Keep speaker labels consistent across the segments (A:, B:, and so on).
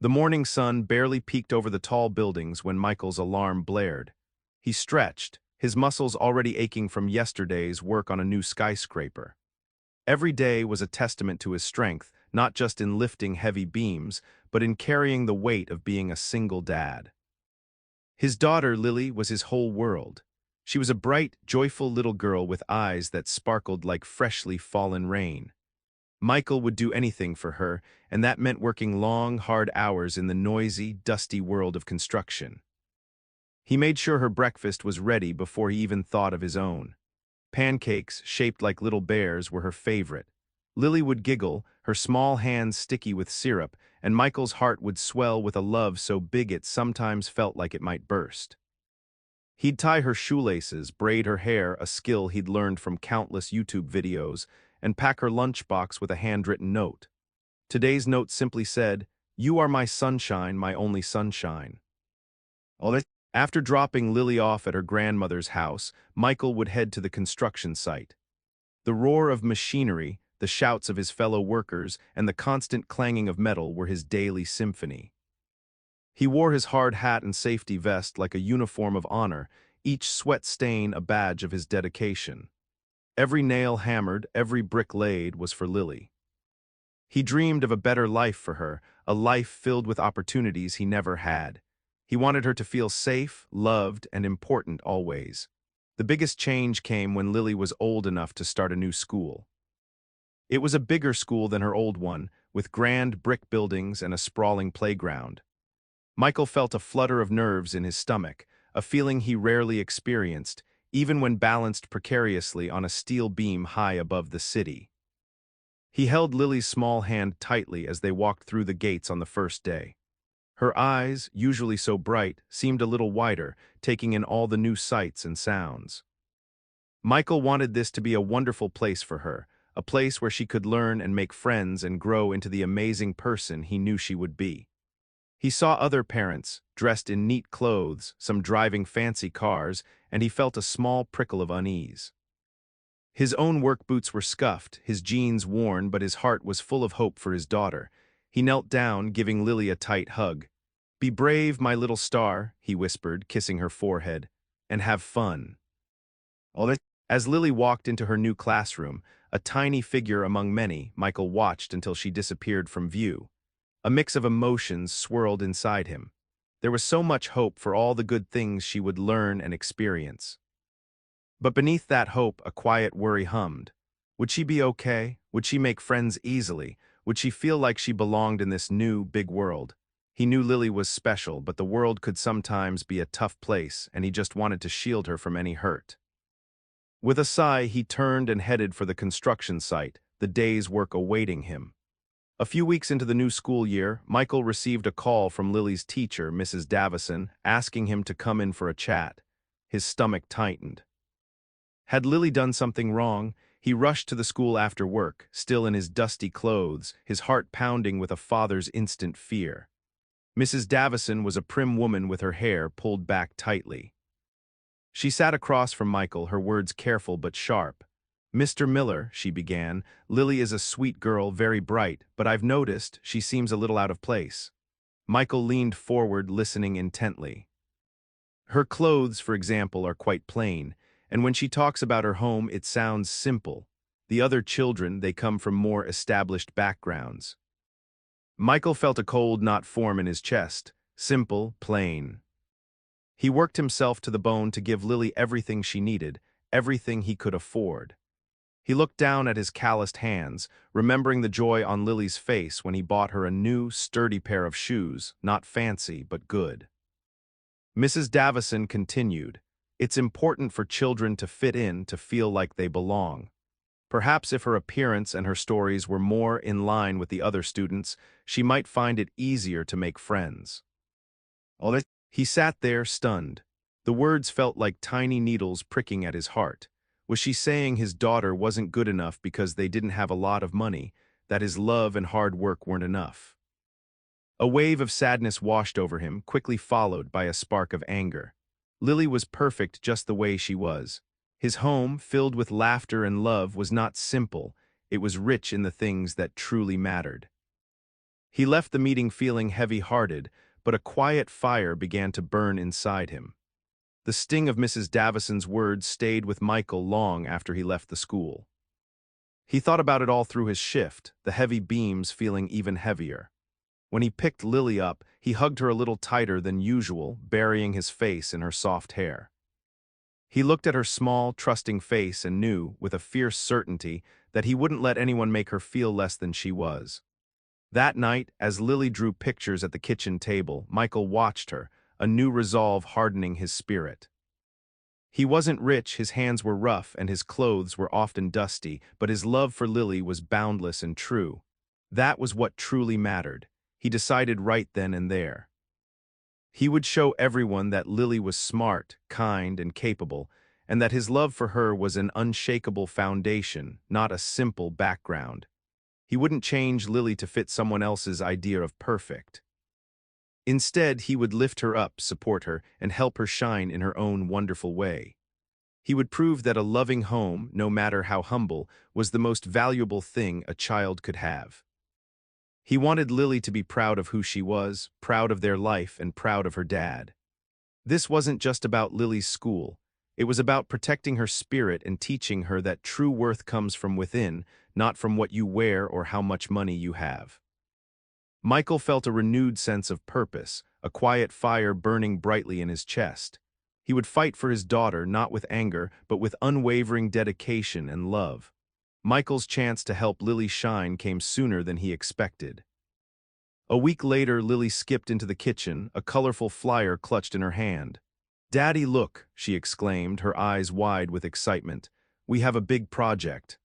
A: The morning sun barely peeked over the tall buildings when Michael's alarm blared. He stretched, his muscles already aching from yesterday's work on a new skyscraper. Every day was a testament to his strength, not just in lifting heavy beams, but in carrying the weight of being a single dad. His daughter, Lily, was his whole world. She was a bright, joyful little girl with eyes that sparkled like freshly fallen rain. Michael would do anything for her, and that meant working long, hard hours in the noisy, dusty world of construction. He made sure her breakfast was ready before he even thought of his own. Pancakes, shaped like little bears, were her favorite. Lily would giggle, her small hands sticky with syrup, and Michael's heart would swell with a love so big it sometimes felt like it might burst. He'd tie her shoelaces, braid her hair, a skill he'd learned from countless YouTube videos, and pack her lunchbox with a handwritten note. Today's note simply said, "You are my sunshine, my only sunshine." After dropping Lily off at her grandmother's house, Michael would head to the construction site. The roar of machinery, the shouts of his fellow workers, and the constant clanging of metal were his daily symphony. He wore his hard hat and safety vest like a uniform of honor, each sweat stain a badge of his dedication. Every nail hammered, every brick laid was for Lily. He dreamed of a better life for her, a life filled with opportunities he never had. He wanted her to feel safe, loved, and important always. The biggest change came when Lily was old enough to start a new school. It was a bigger school than her old one, with grand brick buildings and a sprawling playground. Michael felt a flutter of nerves in his stomach, a feeling he rarely experienced, even when balanced precariously on a steel beam high above the city. He held Lily's small hand tightly as they walked through the gates on the first day. Her eyes, usually so bright, seemed a little wider, taking in all the new sights and sounds. Michael wanted this to be a wonderful place for her, a place where she could learn and make friends and grow into the amazing person he knew she would be. He saw other parents, dressed in neat clothes, some driving fancy cars, and he felt a small prickle of unease. His own work boots were scuffed, his jeans worn, but his heart was full of hope for his daughter. He knelt down, giving Lily a tight hug. "Be brave, my little star," he whispered, kissing her forehead, "and have fun." As Lily walked into her new classroom, a tiny figure among many, Michael watched until she disappeared from view. A mix of emotions swirled inside him. There was so much hope for all the good things she would learn and experience. But beneath that hope, a quiet worry hummed. Would she be okay? Would she make friends easily? Would she feel like she belonged in this new, big world? He knew Lily was special, but the world could sometimes be a tough place, and he just wanted to shield her from any hurt. With a sigh, he turned and headed for the construction site, the day's work awaiting him. A few weeks into the new school year, Michael received a call from Lily's teacher, Mrs. Davison, asking him to come in for a chat. His stomach tightened. Had Lily done something wrong? He rushed to the school after work, still in his dusty clothes, his heart pounding with a father's instant fear. Mrs. Davison was a prim woman with her hair pulled back tightly. She sat across from Michael, her words careful but sharp. "Mr. Miller," she began, "Lily is a sweet girl, very bright, but I've noticed she seems a little out of place." Michael leaned forward, listening intently. "Her clothes, for example, are quite plain, and when she talks about her home, it sounds simple. The other children, they come from more established backgrounds." Michael felt a cold knot form in his chest. Simple, plain. He worked himself to the bone to give Lily everything she needed, everything he could afford. He looked down at his calloused hands, remembering the joy on Lily's face when he bought her a new, sturdy pair of shoes, not fancy, but good. Mrs. Davison continued, "It's important for children to fit in, to feel like they belong." Perhaps if her appearance and her stories were more in line with the other students, she might find it easier to make friends. He sat there, stunned. The words felt like tiny needles pricking at his heart. Was she saying his daughter wasn't good enough because they didn't have a lot of money, that his love and hard work weren't enough? A wave of sadness washed over him, quickly followed by a spark of anger. Lily was perfect just the way she was. His home, filled with laughter and love, was not simple, it was rich in the things that truly mattered. He left the meeting feeling heavy-hearted, but a quiet fire began to burn inside him. The sting of Mrs. Davison's words stayed with Michael long after he left the school. He thought about it all through his shift, the heavy beams feeling even heavier. When he picked Lily up, he hugged her a little tighter than usual, burying his face in her soft hair. He looked at her small, trusting face and knew, with a fierce certainty, that he wouldn't let anyone make her feel less than she was. That night, as Lily drew pictures at the kitchen table, Michael watched her, a new resolve hardening his spirit. He wasn't rich, his hands were rough, and his clothes were often dusty, but his love for Lily was boundless and true. That was what truly mattered. He decided right then and there. He would show everyone that Lily was smart, kind, and capable, and that his love for her was an unshakable foundation, not a simple background. He wouldn't change Lily to fit someone else's idea of perfect. Instead, he would lift her up, support her, and help her shine in her own wonderful way. He would prove that a loving home, no matter how humble, was the most valuable thing a child could have. He wanted Lily to be proud of who she was, proud of their life, and proud of her dad. This wasn't just about Lily's school. It was about protecting her spirit and teaching her that true worth comes from within, not from what you wear or how much money you have. Michael felt a renewed sense of purpose, a quiet fire burning brightly in his chest. He would fight for his daughter not with anger, but with unwavering dedication and love. Michael's chance to help Lily shine came sooner than he expected. A week later, Lily skipped into the kitchen, a colorful flyer clutched in her hand. "Daddy, look," she exclaimed, her eyes wide with excitement. "We have a big project.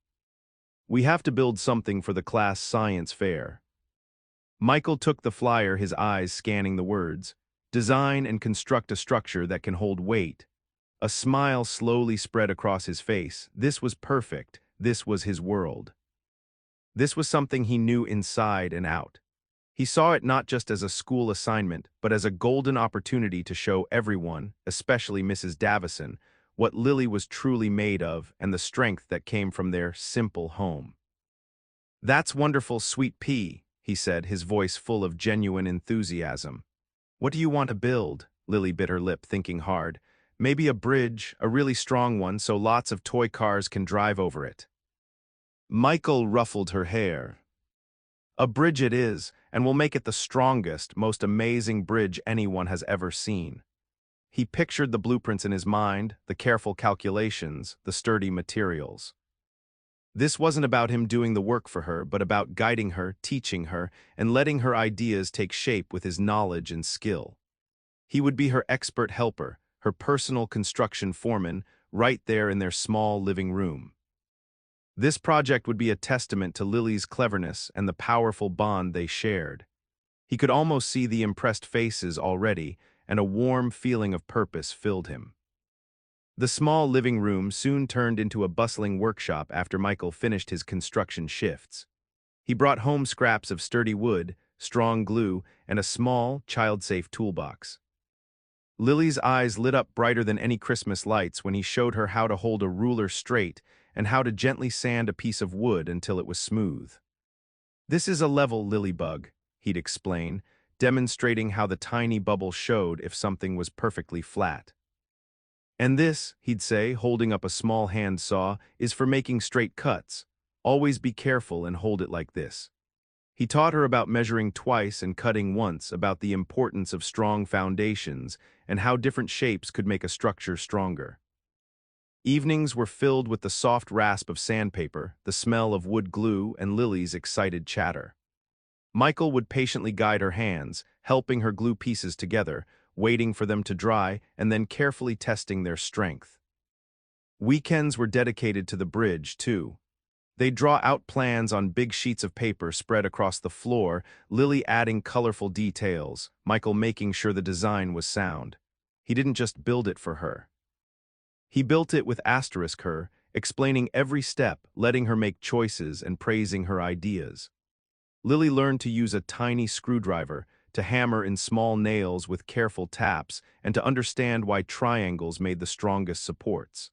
A: We have to build something for the class science fair." Michael took the flyer, his eyes scanning the words. "Design and construct a structure that can hold weight." A smile slowly spread across his face. This was perfect. This was his world. This was something he knew inside and out. He saw it not just as a school assignment, but as a golden opportunity to show everyone, especially Mrs. Davison, what Lily was truly made of and the strength that came from their simple home. "That's wonderful, sweet pea," he said, his voice full of genuine enthusiasm. "What do you want to build?" Lily bit her lip, thinking hard. "Maybe a bridge, a really strong one, so lots of toy cars can drive over it." Michael ruffled her hair. "A bridge it is, and we'll make it the strongest, most amazing bridge anyone has ever seen." He pictured the blueprints in his mind, the careful calculations, the sturdy materials. This wasn't about him doing the work for her, but about guiding her, teaching her, and letting her ideas take shape with his knowledge and skill. He would be her expert helper, her personal construction foreman, right there in their small living room. This project would be a testament to Lily's cleverness and the powerful bond they shared. He could almost see the impressed faces already, and a warm feeling of purpose filled him. The small living room soon turned into a bustling workshop after Michael finished his construction shifts. He brought home scraps of sturdy wood, strong glue, and a small, child-safe toolbox. Lily's eyes lit up brighter than any Christmas lights when he showed her how to hold a ruler straight and how to gently sand a piece of wood until it was smooth. "This is a level lilybug," he'd explain, demonstrating how the tiny bubble showed if something was perfectly flat. "And this," he'd say, holding up a small hand saw, "is for making straight cuts. Always be careful and hold it like this." He taught her about measuring twice and cutting once, about the importance of strong foundations, and how different shapes could make a structure stronger. Evenings were filled with the soft rasp of sandpaper, the smell of wood glue, and Lily's excited chatter. Michael would patiently guide her hands, helping her glue pieces together, waiting for them to dry, and then carefully testing their strength. Weekends were dedicated to the bridge, too. They'd draw out plans on big sheets of paper spread across the floor, Lily adding colorful details, Michael making sure the design was sound. He didn't just build it for her. He built it with her, explaining every step, letting her make choices, and praising her ideas. Lily learned to use a tiny screwdriver, to hammer in small nails with careful taps, and to understand why triangles made the strongest supports.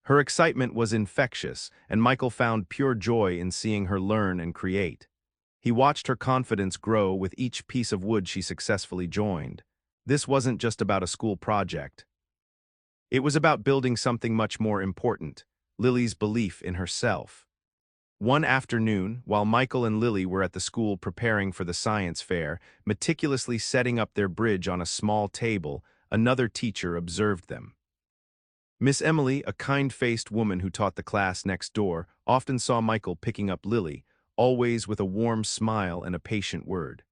A: Her excitement was infectious, and Michael found pure joy in seeing her learn and create. He watched her confidence grow with each piece of wood she successfully joined. This wasn't just about a school project. It was about building something much more important, Lily's belief in herself. One afternoon, while Michael and Lily were at the school preparing for the science fair, meticulously setting up their bridge on a small table, another teacher observed them. Miss Emily, a kind-faced woman who taught the class next door, often saw Michael picking up Lily, always with a warm smile and a patient word.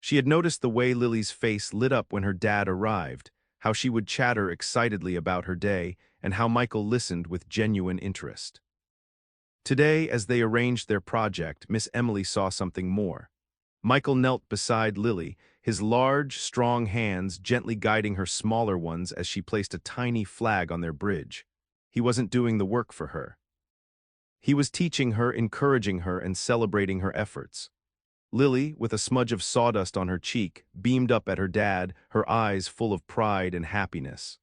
A: She had noticed the way Lily's face lit up when her dad arrived, how she would chatter excitedly about her day, and how Michael listened with genuine interest. Today, as they arranged their project, Miss Emily saw something more. Michael knelt beside Lily, his large, strong hands gently guiding her smaller ones as she placed a tiny flag on their bridge. He wasn't doing the work for her. He was teaching her, encouraging her, and celebrating her efforts. Lily, with a smudge of sawdust on her cheek, beamed up at her dad, her eyes full of pride and happiness.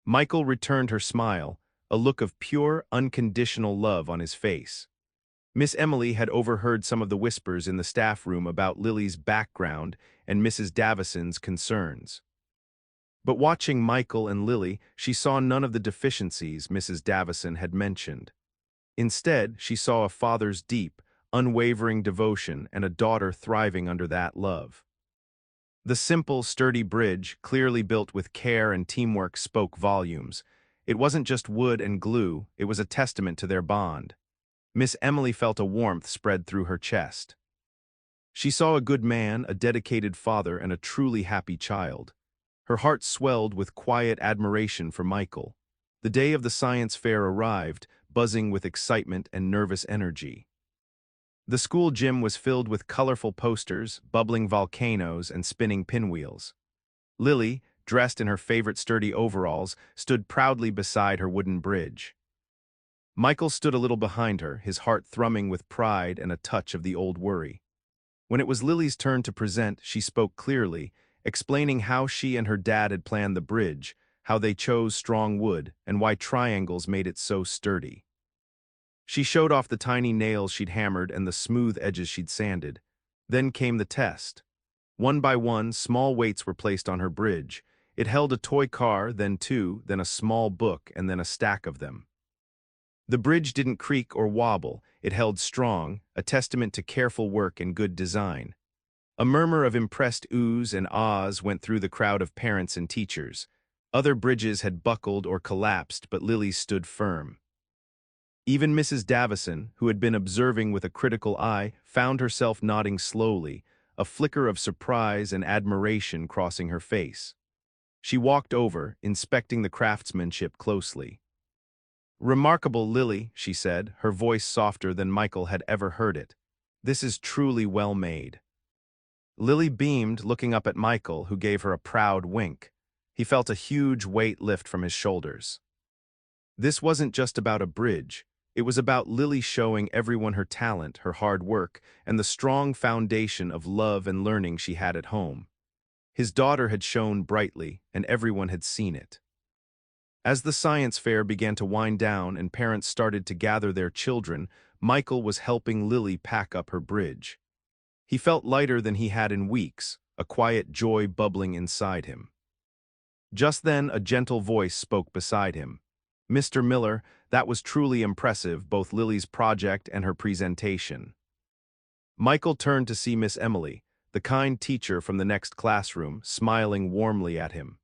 A: Michael returned her smile, a look of pure, unconditional love on his face. Miss Emily had overheard some of the whispers in the staff room about Lily's background and Mrs. Davison's concerns. But watching Michael and Lily, she saw none of the deficiencies Mrs. Davison had mentioned. Instead, she saw a father's deep, unwavering devotion and a daughter thriving under that love. The simple, sturdy bridge, clearly built with care and teamwork, spoke volumes. It wasn't just wood and glue, it was a testament to their bond. Miss Emily felt a warmth spread through her chest. She saw a good man, a dedicated father, and a truly happy child. Her heart swelled with quiet admiration for Michael. The day of the science fair arrived, buzzing with excitement and nervous energy. The school gym was filled with colorful posters, bubbling volcanoes, and spinning pinwheels. Lily, dressed in her favorite sturdy overalls, stood proudly beside her wooden bridge. Michael stood a little behind her, his heart thrumming with pride and a touch of the old worry. When it was Lily's turn to present, she spoke clearly, explaining how she and her dad had planned the bridge, how they chose strong wood, and why triangles made it so sturdy. She showed off the tiny nails she'd hammered and the smooth edges she'd sanded. Then came the test. One by one, small weights were placed on her bridge. It held a toy car, then two, then a small book, and then a stack of them. The bridge didn't creak or wobble, it held strong, a testament to careful work and good design. A murmur of impressed oohs and ahs went through the crowd of parents and teachers. Other bridges had buckled or collapsed, but Lily's stood firm. Even Mrs. Davison, who had been observing with a critical eye, found herself nodding slowly, a flicker of surprise and admiration crossing her face. She walked over, inspecting the craftsmanship closely. "Remarkable, Lily," she said, her voice softer than Michael had ever heard it. "This is truly well made." Lily beamed, looking up at Michael, who gave her a proud wink. He felt a huge weight lift from his shoulders. This wasn't just about a bridge. It was about Lily showing everyone her talent, her hard work, and the strong foundation of love and learning she had at home. His daughter had shone brightly, and everyone had seen it. As the science fair began to wind down and parents started to gather their children, Michael was helping Lily pack up her bridge. He felt lighter than he had in weeks, a quiet joy bubbling inside him. Just then, a gentle voice spoke beside him. "Mr. Miller, that was truly impressive, both Lily's project and her presentation." Michael turned to see Miss Emily, the kind teacher from the next classroom, smiling warmly at him.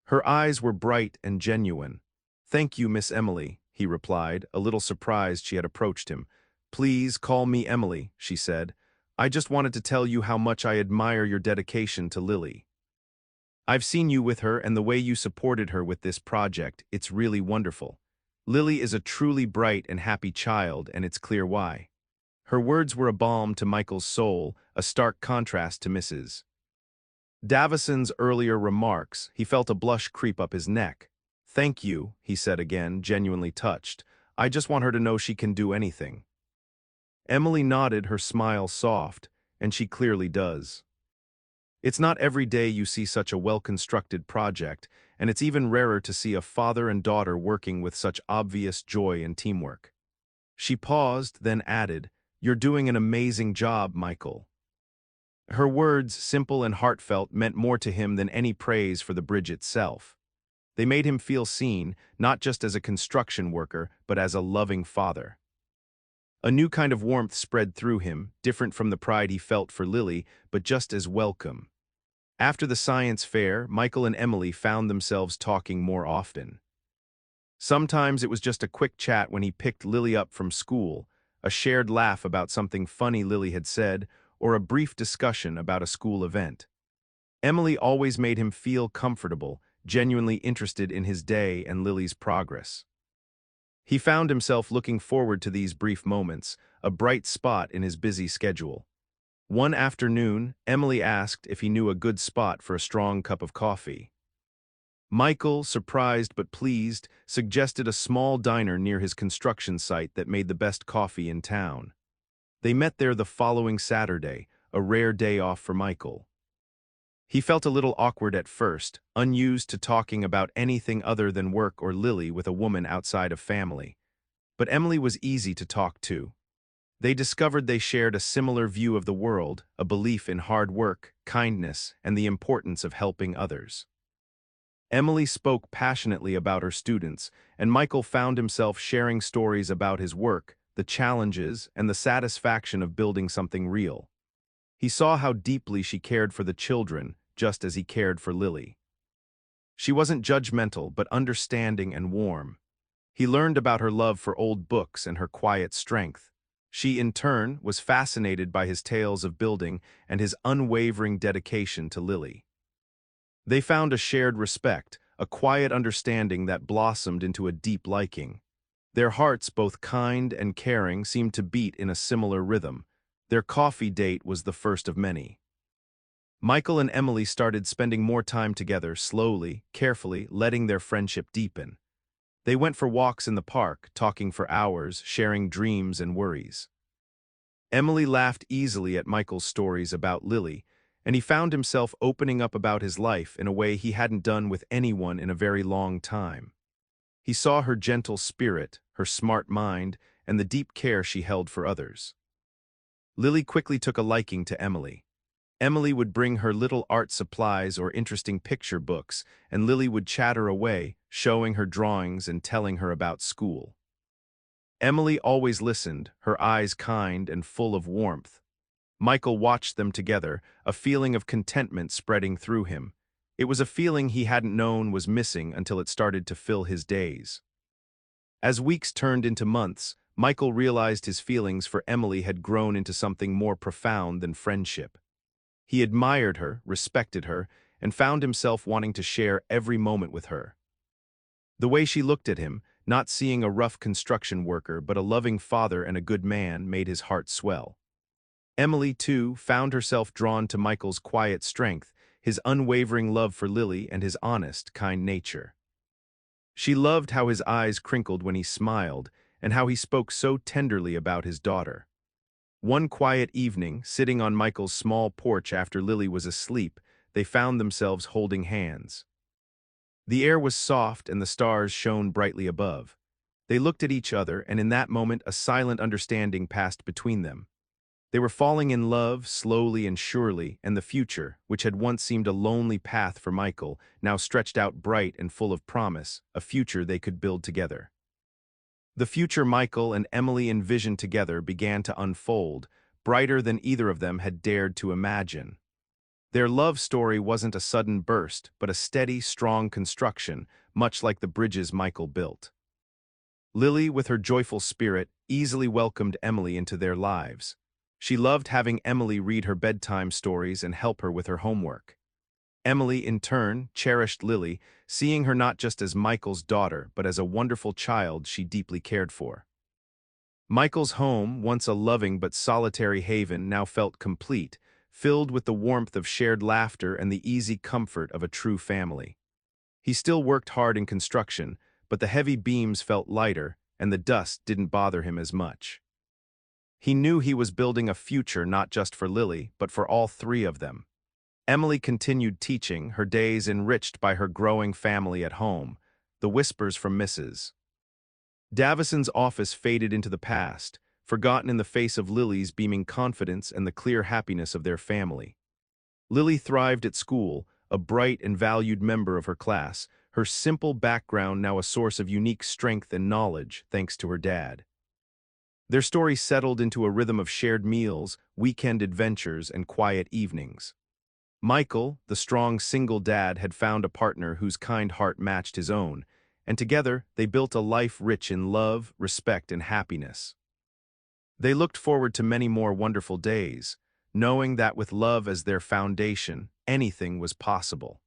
A: Her eyes were bright and genuine. "Thank you, Miss Emily," he replied, a little surprised she had approached him. "Please call me Emily," she said. "I just wanted to tell you how much I admire your dedication to Lily. I've seen you with her and the way you supported her with this project. It's really wonderful. Lily is a truly bright and happy child, and it's clear why." Her words were a balm to Michael's soul, a stark contrast to Mrs. Davison's earlier remarks. He felt a blush creep up his neck. "Thank you," he said again, genuinely touched. "I just want her to know she can do anything." Emily nodded, her smile soft, and she clearly does. It's not every day you see such a well-constructed project, and it's even rarer to see a father and daughter working with such obvious joy and teamwork. She paused, then added, "You're doing an amazing job, Michael." Her words, simple and heartfelt, meant more to him than any praise for the bridge itself. They made him feel seen, not just as a construction worker, but as a loving father. A new kind of warmth spread through him, different from the pride he felt for Lily, but just as welcome. After the science fair, Michael and Emily found themselves talking more often. Sometimes it was just a quick chat when he picked Lily up from school, a shared laugh about something funny Lily had said, or a brief discussion about a school event. Emily always made him feel comfortable, genuinely interested in his day and Lily's progress. He found himself looking forward to these brief moments, a bright spot in his busy schedule. One afternoon, Emily asked if he knew a good spot for a strong cup of coffee. Michael, surprised but pleased, suggested a small diner near his construction site that made the best coffee in town. They met there the following Saturday, a rare day off for Michael. He felt a little awkward at first, unused to talking about anything other than work or Lily with a woman outside of family. But Emily was easy to talk to. They discovered they shared a similar view of the world, a belief in hard work, kindness, and the importance of helping others. Emily spoke passionately about her students, and Michael found himself sharing stories about his work, the challenges, and the satisfaction of building something real. He saw how deeply she cared for the children, just as he cared for Lily. She wasn't judgmental, but understanding and warm. He learned about her love for old books and her quiet strength. She, in turn, was fascinated by his tales of building and his unwavering dedication to Lily. They found a shared respect, a quiet understanding that blossomed into a deep liking. Their hearts, both kind and caring, seemed to beat in a similar rhythm. Their coffee date was the first of many. Michael and Emily started spending more time together, slowly, carefully, letting their friendship deepen. They went for walks in the park, talking for hours, sharing dreams and worries. Emily laughed easily at Michael's stories about Lily, and he found himself opening up about his life in a way he hadn't done with anyone in a very long time. He saw her gentle spirit, her smart mind, and the deep care she held for others. Lily quickly took a liking to Emily. Emily would bring her little art supplies or interesting picture books, and Lily would chatter away, showing her drawings and telling her about school. Emily always listened, her eyes kind and full of warmth. Michael watched them together, a feeling of contentment spreading through him. It was a feeling he hadn't known was missing until it started to fill his days. As weeks turned into months, Michael realized his feelings for Emily had grown into something more profound than friendship. He admired her, respected her, and found himself wanting to share every moment with her. The way she looked at him, not seeing a rough construction worker but a loving father and a good man, made his heart swell. Emily, too, found herself drawn to Michael's quiet strength, his unwavering love for Lily, and his honest, kind nature. She loved how his eyes crinkled when he smiled, and how he spoke so tenderly about his daughter. One quiet evening, sitting on Michael's small porch after Lily was asleep, they found themselves holding hands. The air was soft and the stars shone brightly above. They looked at each other, and in that moment a silent understanding passed between them. They were falling in love, slowly and surely, and the future, which had once seemed a lonely path for Michael, now stretched out bright and full of promise, a future they could build together. The future Michael and Emily envisioned together began to unfold, brighter than either of them had dared to imagine. Their love story wasn't a sudden burst, but a steady, strong construction, much like the bridges Michael built. Lily, with her joyful spirit, easily welcomed Emily into their lives. She loved having Emily read her bedtime stories and help her with her homework. Emily, in turn, cherished Lily, seeing her not just as Michael's daughter, but as a wonderful child she deeply cared for. Michael's home, once a loving but solitary haven, now felt complete, filled with the warmth of shared laughter and the easy comfort of a true family. He still worked hard in construction, but the heavy beams felt lighter, and the dust didn't bother him as much. He knew he was building a future not just for Lily, but for all three of them. Emily continued teaching, her days enriched by her growing family at home, the whispers from Mrs. Davison's office faded into the past, forgotten in the face of Lily's beaming confidence and the clear happiness of their family. Lily thrived at school, a bright and valued member of her class, her simple background now a source of unique strength and knowledge thanks to her dad. Their story settled into a rhythm of shared meals, weekend adventures, and quiet evenings. Michael, the strong single dad, had found a partner whose kind heart matched his own, and together they built a life rich in love, respect, and happiness. They looked forward to many more wonderful days, knowing that with love as their foundation, anything was possible.